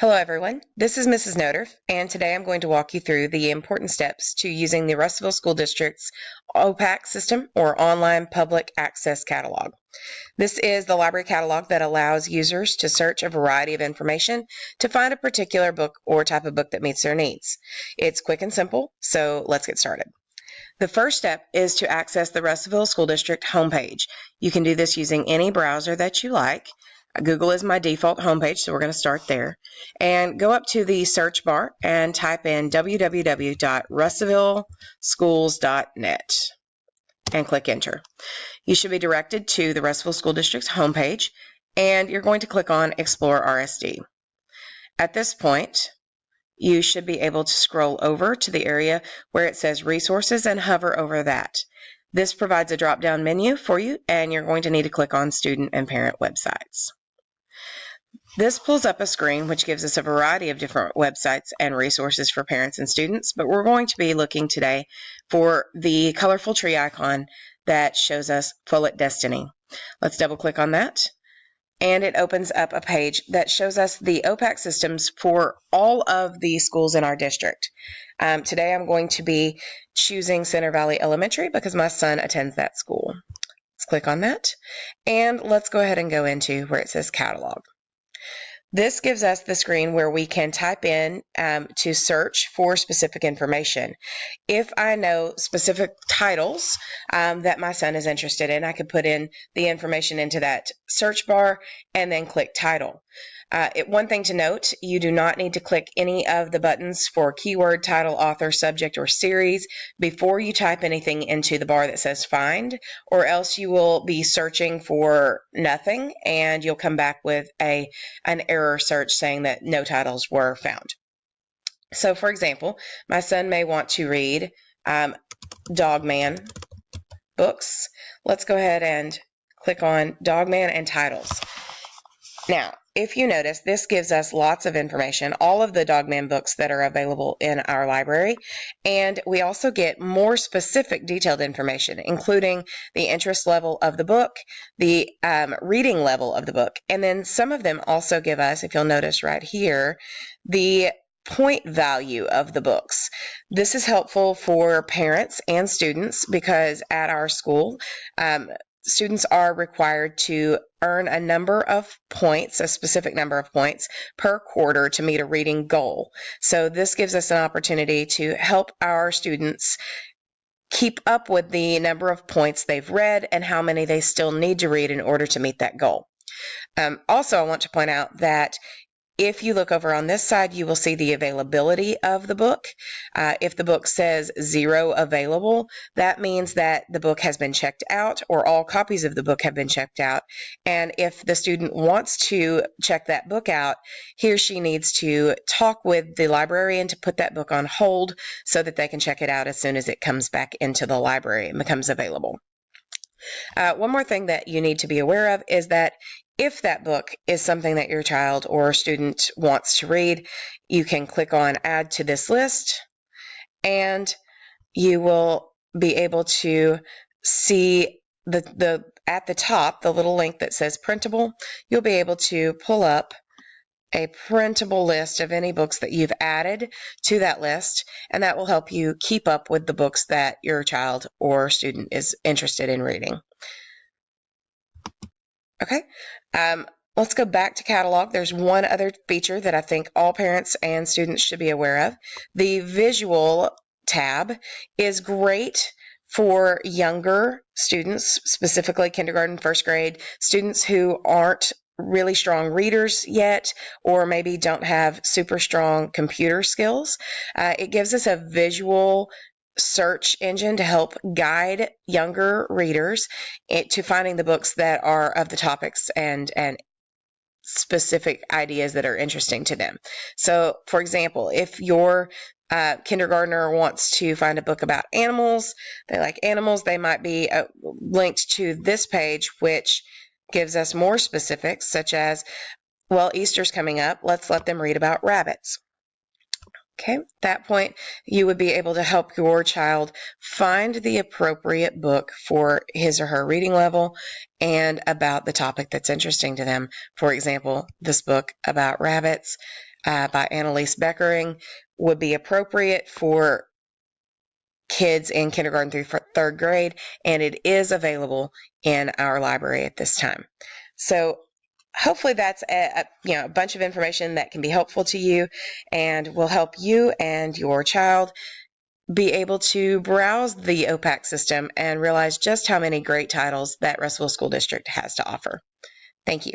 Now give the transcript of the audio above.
Hello everyone, this is Mrs. Noderf, and today I'm going to walk you through the important steps to using the Russellville School District's Opac system, or Online Public Access Catalog. This is the library catalog that allows users to search a variety of information to find a particular book or type of book that meets their needs. It's quick and simple, so let's get started. The first step is to access the Russellville School District homepage. You can do this using any browser that you like. Google is my default homepage, so we're going to start there. And go up to the search bar and type in www.russellvilleschools.net and click enter. You should be directed to the Russellville School District's homepage, and you're going to click on Explore RSD. At this point, you should be able to scroll over to the area where it says Resources and hover over that. This provides a drop-down menu for you, and you're going to need to click on Student and Parent Websites. This pulls up a screen which gives us a variety of different websites and resources for parents and students, but we're going to be looking today for the colorful tree icon that shows us Full Destiny. Let's double click on that, and it opens up a page that shows us the Opac systems for all of the schools in our district. Today I'm going to be choosing Center Valley Elementary because my son attends that school. Let's click on that, and let's go ahead and go into where it says Catalog. This gives us the screen where we can type in to search for specific information. If I know specific titles that my son is interested in, I could put in the information into that search bar and then click title. One thing to note, you do not need to click any of the buttons for keyword, title, author, subject, or series before you type anything into the bar that says find, or else you will be searching for nothing and you'll come back with an error search saying that no titles were found. So for example, my son may want to read Dogman books. Let's go ahead and click on Dogman and titles. Now, if you notice, this gives us lots of information, all of the Dogman books that are available in our library, and we also get more specific detailed information, including the interest level of the book, the reading level of the book, and then some of them also give us, if you'll notice right here, the point value of the books. This is helpful for parents and students because at our school, students are required to earn a number of points, a specific number of points per quarter to meet a reading goal. So this gives us an opportunity to help our students keep up with the number of points they've read and how many they still need to read in order to meet that goal. Also, I want to point out that if you look over on this side, you will see the availability of the book. If the book says 0 available, that means that the book has been checked out or all copies of the book have been checked out. And if the student wants to check that book out, he or she needs to talk with the librarian to put that book on hold so that they can check it out as soon as it comes back into the library and becomes available. One more thing that you need to be aware of is that if that book is something that your child or student wants to read, you can click on Add to this list, and you will be able to see at the top, the little link that says Printable. You'll be able to pull up a printable list of any books that you've added to that list, and that will help you keep up with the books that your child or student is interested in reading. Okay, let's go back to catalog. There's one other feature that I think all parents and students should be aware of. The visual tab is great for younger students, specifically kindergarten, first grade, students who aren't really strong readers yet, or maybe don't have super strong computer skills. It gives us a visual search engine to help guide younger readers to finding the books that are of the topics and specific ideas that are interesting to them. So, for example, if your kindergartner wants to find a book about animals, they like animals, they might be linked to this page, which gives us more specifics, such as, well, Easter's coming up, let's let them read about rabbits. Okay, at that point, you would be able to help your child find the appropriate book for his or her reading level and about the topic that's interesting to them. For example, this book about rabbits by Annalise Beckering would be appropriate for kids in kindergarten through third grade, and it is available in our library at this time. So hopefully that's a bunch of information that can be helpful to you and will help you and your child be able to browse the Opac system and realize just how many great titles that Russellville School District has to offer. Thank you.